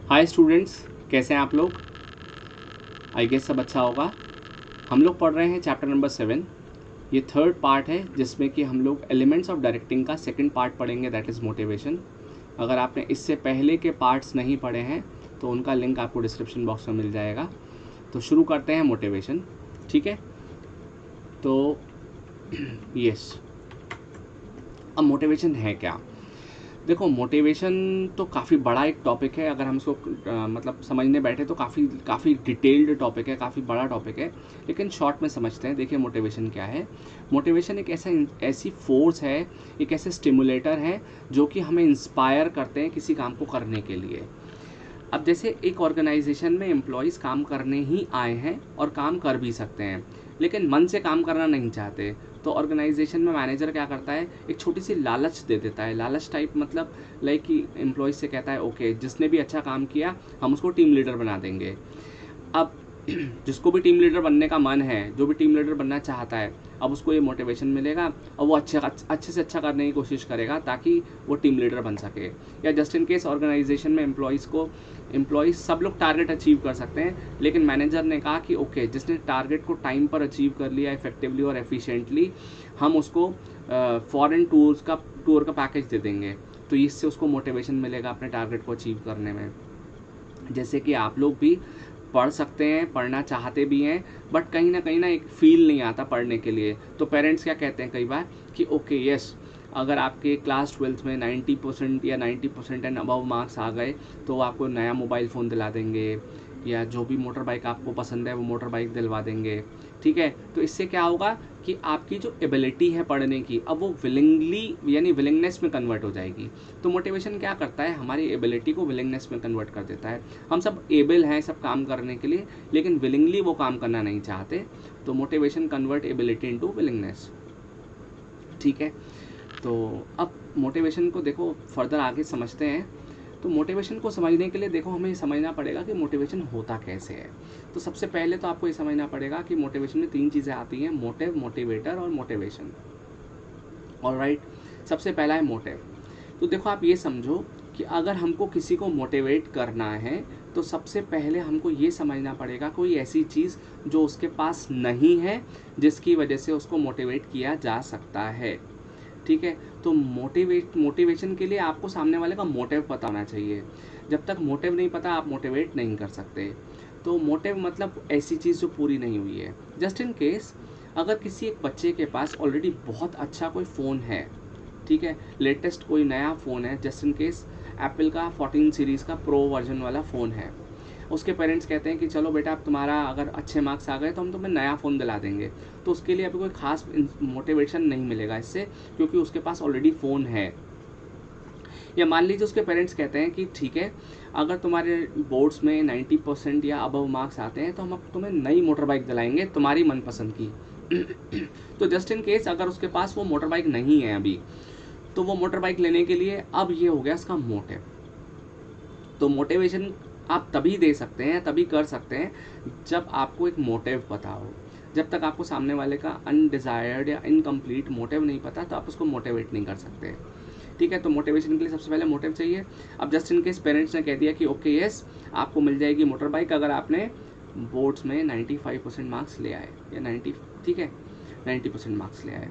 Hi students, कैसे हैं आप लोग? आई गेस सब अच्छा होगा। हम लोग पढ़ रहे हैं चैप्टर नंबर 7। ये थर्ड पार्ट है जिसमें कि हम लोग एलिमेंट्स ऑफ डायरेक्टिंग का सेकंड पार्ट पढ़ेंगे, दैट इज़ मोटिवेशन। अगर आपने इससे पहले के पार्ट्स नहीं पढ़े हैं तो उनका लिंक आपको डिस्क्रिप्शन बॉक्स में मिल जाएगा। तो शुरू करते हैं मोटिवेशन, ठीक है? तो यस, अब मोटिवेशन है क्या? देखो, मोटिवेशन तो काफ़ी बड़ा एक टॉपिक है। अगर हम इसको मतलब समझने बैठे तो काफ़ी डिटेल्ड टॉपिक है, काफ़ी बड़ा टॉपिक है, लेकिन शॉर्ट में समझते हैं। देखिए, मोटिवेशन क्या है। मोटिवेशन एक ऐसी फोर्स है, एक ऐसे स्टिमुलेटर है जो कि हमें इंस्पायर करते हैं किसी काम को करने के लिए। अब जैसे एक ऑर्गेनाइजेशन में एम्प्लॉयज़ काम करने ही आए हैं और काम कर भी सकते हैं, लेकिन मन से काम करना नहीं चाहते, तो ऑर्गेनाइजेशन में मैनेजर क्या करता है, एक छोटी सी लालच दे देता है। लालच टाइप मतलब लाइक कि एम्प्लॉयज़ से कहता है ओके, जिसने भी अच्छा काम किया हम उसको टीम लीडर बना देंगे। अब जिसको भी टीम लीडर बनने का मन है, जो भी टीम लीडर बनना चाहता है, अब उसको ये मोटिवेशन मिलेगा और वो अच्छे से अच्छा करने की कोशिश करेगा ताकि वो टीम लीडर बन सके। या जस्ट इन केस ऑर्गेनाइजेशन में एम्प्लॉयज़ सब लोग टारगेट अचीव कर सकते हैं, लेकिन मैनेजर ने कहा कि ओके, जिसने टारगेट को टाइम पर अचीव कर लिया इफेक्टिवली और एफिशिएंटली, हम उसको फॉरेन टूर का पैकेज दे देंगे। तो इससे उसको मोटिवेशन मिलेगा अपने टारगेट को अचीव करने में। जैसे कि आप लोग भी पढ़ सकते हैं, पढ़ना चाहते भी हैं, बट कहीं ना एक फील नहीं आता पढ़ने के लिए। तो पेरेंट्स क्या कहते हैं कई बार कि ओके यस, अगर आपके क्लास 12th में 90% या 90% एंड अबव मार्क्स आ गए तो वो आपको नया मोबाइल फ़ोन दिला देंगे, या जो भी मोटर बाइक आपको पसंद है वो मोटर बाइक दिलवा देंगे, ठीक है? तो इससे क्या होगा कि आपकी जो एबिलिटी है पढ़ने की, अब वो विलिंगली यानी विलिंगनेस में कन्वर्ट हो जाएगी। तो मोटिवेशन क्या करता है, हमारी एबिलिटी को विलिंगनेस में कन्वर्ट कर देता है। हम सब एबल हैं सब काम करने के लिए, लेकिन विलिंगली वो काम करना नहीं चाहते। तो motivation convert ability into willingness, ठीक है? तो अब मोटिवेशन को देखो फर्दर आगे समझते हैं। तो मोटिवेशन को समझने के लिए देखो हमें ये समझना पड़ेगा कि मोटिवेशन होता कैसे है। तो सबसे पहले तो आपको ये समझना पड़ेगा कि मोटिवेशन में 3 चीज़ें आती हैं, मोटिव, मोटिवेटर और मोटिवेशन। ऑलराइट, सबसे पहला है मोटिव। तो देखो आप ये समझो कि अगर हमको किसी को मोटिवेट करना है तो सबसे पहले हमको ये समझना पड़ेगा कोई ऐसी चीज़ जो उसके पास नहीं है जिसकी वजह से उसको मोटिवेट किया जा सकता है, ठीक है? तो मोटिवेशन के लिए आपको सामने वाले का मोटिव पता होना चाहिए। जब तक मोटिव नहीं पता आप मोटिवेट नहीं कर सकते। तो मोटिव मतलब ऐसी चीज़ जो पूरी नहीं हुई है। जस्ट इन केस अगर किसी एक बच्चे के पास ऑलरेडी बहुत अच्छा कोई फ़ोन है, ठीक है, लेटेस्ट कोई नया फ़ोन है, जस्ट इन केस एप्पल का 14 सीरीज़ का प्रो वर्जन वाला फ़ोन है, उसके पेरेंट्स कहते हैं कि चलो बेटा, अब तुम्हारा अगर अच्छे मार्क्स आ गए तो हम तुम्हें नया फ़ोन दिला देंगे। तो उसके लिए अभी कोई खास मोटिवेशन नहीं मिलेगा इससे, क्योंकि उसके पास ऑलरेडी फ़ोन है। या मान लीजिए उसके पेरेंट्स कहते हैं कि ठीक है, अगर तुम्हारे बोर्ड्स में 90% या अबव मार्क्स आते हैं तो हम अब तुम्हें नई मोटर बाइक दिलाएंगे तुम्हारी मनपसंद की। तो जस्ट इन केस अगर उसके पास वो मोटर बाइक नहीं है अभी, तो वो मोटर बाइक लेने के लिए अब ये हो गया उसका मोटिव। तो मोटिवेशन आप तभी दे सकते हैं, तभी कर सकते हैं जब आपको एक मोटिव पता हो। जब तक आपको सामने वाले का अनडिज़ायर्ड या इनकम्प्लीट मोटिव नहीं पता तो आप उसको मोटिवेट नहीं कर सकते, ठीक है? तो मोटिवेशन के लिए सबसे पहले मोटिव चाहिए। अब जस्ट इन केस पेरेंट्स ने कह दिया कि ओके यस, आपको मिल जाएगी मोटर बाइक अगर आपने बोर्ड्स में 95% मार्क्स ले आए, या 90, ठीक है, 90% मार्क्स ले आए।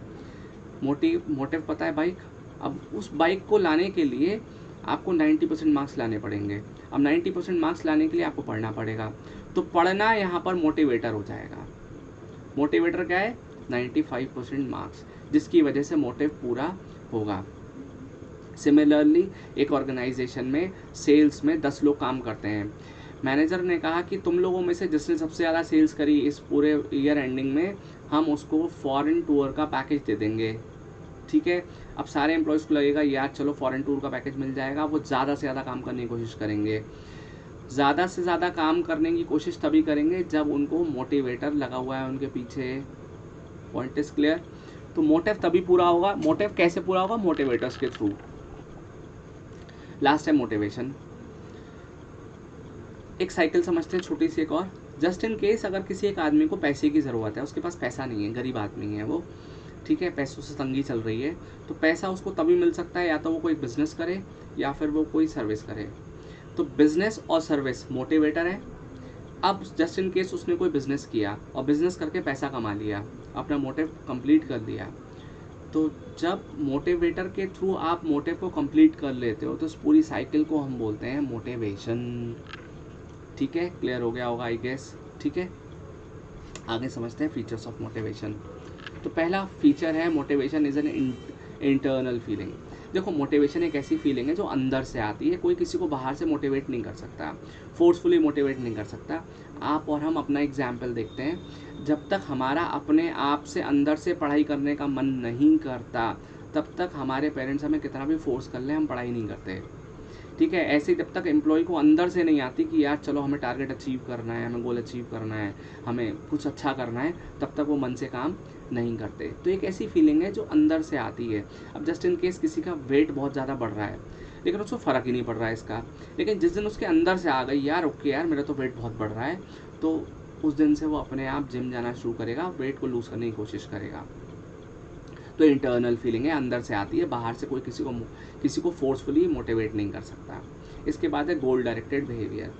मोटिव पता है बाइक। अब उस बाइक को लाने के लिए आपको 90% मार्क्स लाने पड़ेंगे। अब 90% मार्क्स लाने के लिए आपको पढ़ना पड़ेगा। तो पढ़ना यहाँ पर मोटिवेटर हो जाएगा। मोटिवेटर क्या है? 95% मार्क्स, जिसकी वजह से मोटिव पूरा होगा। सिमिलरली एक ऑर्गेनाइजेशन में सेल्स में 10 लोग काम करते हैं। मैनेजर ने कहा कि तुम लोगों में से जिसने सबसे ज़्यादा सेल्स करी इस पूरे ईयर एंडिंग में, हम उसको फॉरेन टूर का पैकेज दे देंगे, ठीक है? अब सारे एम्प्लॉयज़ को लगेगा यार चलो फॉरेन टूर का पैकेज मिल जाएगा, वो ज़्यादा से ज़्यादा काम करने की कोशिश करेंगे। ज़्यादा से ज़्यादा काम करने की कोशिश तभी करेंगे जब उनको मोटिवेटर लगा हुआ है उनके पीछे। Point is clear? तो मोटिव तभी पूरा होगा। मोटिव कैसे पूरा होगा? मोटिवेटर्स के थ्रू। लास्ट है मोटिवेशन। एक साइकिल समझते हैं छोटी सी एक और। जस्ट इन केस अगर किसी एक आदमी को पैसे की ज़रूरत है, उसके पास पैसा नहीं है, गरीब आदमी है वो, ठीक है, पैसों से तंगी चल रही है, तो पैसा उसको तभी मिल सकता है या तो वो कोई बिजनेस करे या फिर वो कोई सर्विस करे। तो बिजनेस और सर्विस मोटिवेटर है। अब जस्ट इन केस उसने कोई बिजनेस किया और बिजनेस करके पैसा कमा लिया, अपना मोटिव कंप्लीट कर लिया, तो जब मोटिवेटर के थ्रू आप मोटिव को कंप्लीट कर लेते हो तो उस पूरी साइकिल को हम बोलते हैं मोटिवेशन। ठीक है, क्लियर हो गया होगा आई गेस। ठीक है, आगे समझते हैं फीचर्स ऑफ मोटिवेशन। तो पहला फीचर है motivation is an internal feeling. देखो, मोटिवेशन एक ऐसी फीलिंग है जो अंदर से आती है, कोई किसी को बाहर से मोटिवेट नहीं कर सकता, फोर्सफुली मोटिवेट नहीं कर सकता। आप और हम अपना एग्जाम्पल देखते हैं, जब तक हमारा अपने आप से अंदर से पढ़ाई करने का मन नहीं करता तब तक हमारे पेरेंट्स हमें कितना भी फोर्स कर ले हम पढ़ाई नहीं करते। ठीक है, ऐसे जब तक एम्प्लॉय को अंदर से नहीं आती कि यार चलो हमें टारगेट अचीव करना है, हमें गोल अचीव करना है, हमें कुछ अच्छा करना है, तब तक वो मन से काम नहीं करते। तो एक ऐसी फीलिंग है जो अंदर से आती है। अब जस्ट इन केस किसी का वेट बहुत ज़्यादा बढ़ रहा है लेकिन उसको फ़र्क ही नहीं पड़ रहा है इसका, लेकिन जिस दिन उसके अंदर से आ गई यार ओके यार मेरा तो वेट बहुत बढ़ रहा है, तो उस दिन से वो अपने आप जिम जाना शुरू करेगा, वेट को लूज़ करने की कोशिश करेगा। तो इंटरनल फीलिंग है, अंदर से आती है, बाहर से कोई किसी को फोर्सफुली मोटिवेट नहीं कर सकता। इसके बाद है गोल डायरेक्टेड बिहेवियर।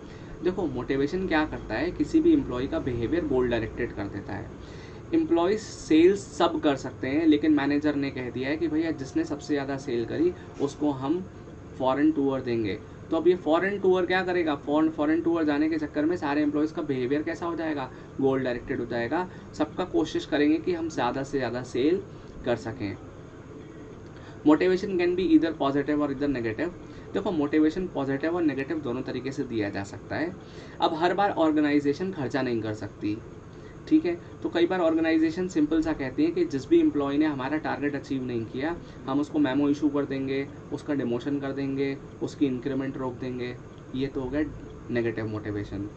देखो, मोटिवेशन क्या करता है, किसी भी एम्प्लॉय का बिहेवियर गोल डायरेक्टेड कर देता है। एम्प्लॉयज़ सेल्स सब कर सकते हैं लेकिन मैनेजर ने कह दिया है कि भैया जिसने सबसे ज़्यादा सेल करी उसको हम फॉरेन टूर देंगे। तो अब ये फॉरेन टूर क्या करेगा, फॉरेन टूर जाने के चक्कर में सारे एम्प्लॉयज़ का बिहेवियर कैसा हो जाएगा, गोल डायरेक्टेड हो जाएगा। सबका कोशिश करेंगे कि हम ज़्यादा से ज़्यादा सेल कर सकें। मोटिवेशन कैन बी इधर पॉजिटिव और इधर नेगेटिव। देखो, मोटिवेशन पॉजिटिव और नेगेटिव दोनों तरीके से दिया जा सकता है। अब हर बार ऑर्गेनाइजेशन खर्चा नहीं कर सकती, ठीक है, तो कई बार ऑर्गेनाइजेशन सिंपल सा कहती है कि जिस भी एम्प्लॉय ने हमारा टारगेट अचीव नहीं किया हम उसको मेमो इशू कर देंगे, उसका डिमोशन कर देंगे, उसकी इंक्रीमेंट रोक देंगे। ये तो हो गया नेगेटिव मोटिवेशन।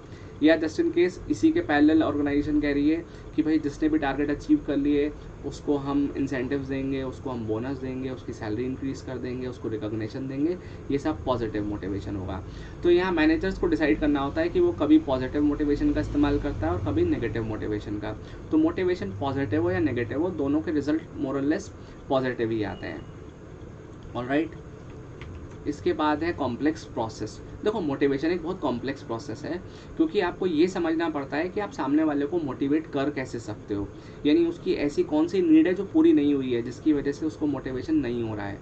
या जस्ट इन केस इसी के पैरेलल ऑर्गेनाइजेशन कह रही है कि भाई जिसने भी टारगेट अचीव कर लिए उसको हम इंसेंटिव्स देंगे, उसको हम बोनस देंगे, उसकी सैलरी इंक्रीज कर देंगे, उसको रिकॉग्निशन देंगे। ये सब पॉजिटिव मोटिवेशन होगा। तो यहाँ मैनेजर्स को डिसाइड करना होता है कि वो कभी पॉजिटिव मोटिवेशन का इस्तेमाल करता है और कभी नेगेटिव मोटिवेशन का। तो मोटिवेशन पॉजिटिव हो या नेगेटिव हो, दोनों के रिजल्ट मोर और लेस पॉजिटिव ही आते हैं। ऑलराइट, इसके बाद है कॉम्प्लेक्स प्रोसेस। देखो, मोटिवेशन एक बहुत कॉम्प्लेक्स प्रोसेस है क्योंकि आपको ये समझना पड़ता है कि आप सामने वाले को मोटिवेट कर कैसे सकते हो, यानी उसकी ऐसी कौन सी नीड है जो पूरी नहीं हुई है जिसकी वजह से उसको मोटिवेशन नहीं हो रहा है।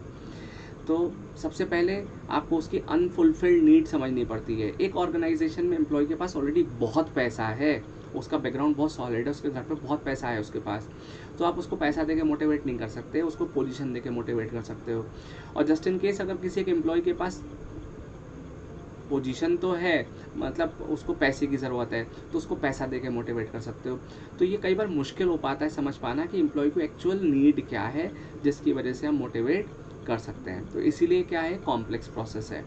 तो सबसे पहले आपको उसकी अनफुलफिल्ड नीड समझनी पड़ती है। एक ऑर्गेनाइजेशन में एम्प्लॉय के पास ऑलरेडी बहुत पैसा है, उसका बैकग्राउंड बहुत सॉलिड है, उसके घर पे बहुत पैसा है उसके पास, तो आप उसको पैसा देके मोटिवेट नहीं कर सकते, उसको पोजीशन देके मोटिवेट कर सकते हो। और जस्ट इन केस अगर किसी एक एम्प्लॉय के पास पोजीशन तो है, मतलब उसको पैसे की ज़रूरत है, तो उसको पैसा देके मोटिवेट कर सकते हो। तो ये कई बार मुश्किल हो पाता है समझ पाना कि एम्प्लॉय को एक्चुअल नीड क्या है जिसकी वजह से हम मोटिवेट कर सकते हैं। तो इसीलिए क्या है, कॉम्प्लेक्स प्रोसेस है।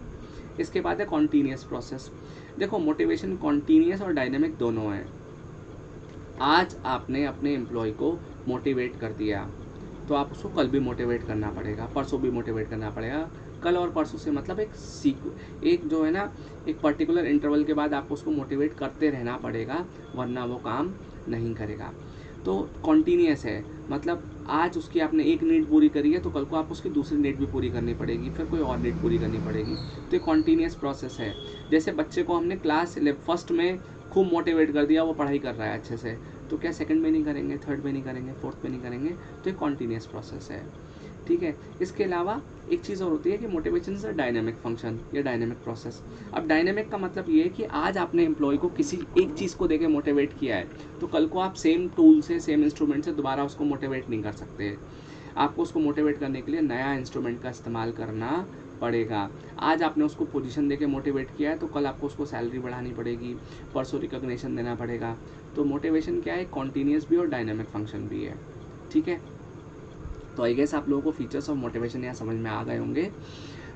इसके बाद है कॉन्टीन्यूस प्रोसेस। देखो, मोटिवेशन कॉन्टीन्यूस और डायनेमिक दोनों है। आज आपने अपने एम्प्लॉय को मोटिवेट कर दिया तो आप उसको कल भी मोटिवेट करना पड़ेगा, परसों भी मोटिवेट करना पड़ेगा। कल और परसों से मतलब एक जो है ना, एक पर्टिकुलर इंटरवल के बाद आपको उसको मोटिवेट करते रहना पड़ेगा, वरना वो काम नहीं करेगा। तो कॉन्टीन्यूस है, मतलब आज उसकी आपने एक नीड पूरी करी है तो कल को आप उसकी दूसरी नीड भी पूरी करनी पड़ेगी, फिर कोई और नीड पूरी करनी पड़ेगी। तो ये कॉन्टीन्यूस प्रोसेस है। जैसे बच्चे को हमने क्लास फर्स्ट में खूब मोटिवेट कर दिया, वो पढ़ाई कर रहा है अच्छे से, तो क्या सेकंड में नहीं करेंगे, थर्ड में नहीं करेंगे, फोर्थ में नहीं करेंगे? तो ये कॉन्टीन्यूस प्रोसेस है, ठीक है। इसके अलावा एक चीज़ और होती है कि motivation is a dynamic function या डायनेमिक प्रोसेस। अब डायनेमिक का मतलब ये है कि आज आपने एम्प्लॉय को किसी एक चीज़ को देके मोटिवेट किया है तो कल को आप सेम टूल से, सेम इंस्ट्रूमेंट से दोबारा उसको मोटिवेट नहीं कर सकते। आपको उसको मोटिवेट करने के लिए नया इंस्ट्रूमेंट का इस्तेमाल करना पड़ेगा। आज आपने उसको पोजीशन देके मोटिवेट किया है तो कल आपको उसको सैलरी बढ़ानी पड़ेगी, परसों रिकॉग्निशन देना पड़ेगा। तो मोटिवेशन क्या है, कॉन्टीन्यूस भी और डायनेमिक फंक्शन भी है, ठीक है। तो आई गेस आप लोगों को फीचर्स ऑफ मोटिवेशन यहाँ समझ में आ गए होंगे।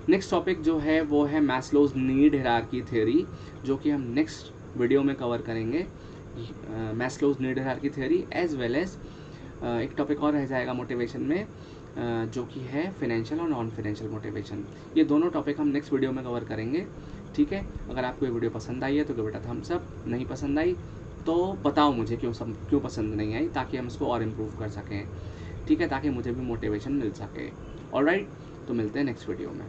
नेक्स्ट टॉपिक जो है वो है मैस्लोज नीड हायरार्की थ्योरी, जो कि हम नेक्स्ट वीडियो में कवर करेंगे। Maslow's need hierarchy theory as well as एक टॉपिक और रह जाएगा मोटिवेशन में, जो कि है फाइनेंशियल और नॉन फाइनेंशियल मोटिवेशन। ये दोनों टॉपिक हम नेक्स्ट वीडियो में कवर करेंगे, ठीक है। अगर आपको ये वीडियो पसंद आई है तो बेटा थम्स अप, नहीं पसंद आई तो बताओ मुझे क्यों पसंद नहीं आई, ताकि हम इसको और इम्प्रूव कर सकें, ठीक है, ताकि मुझे भी मोटिवेशन मिल सके। ऑलराइट, तो मिलते हैं नेक्स्ट वीडियो में।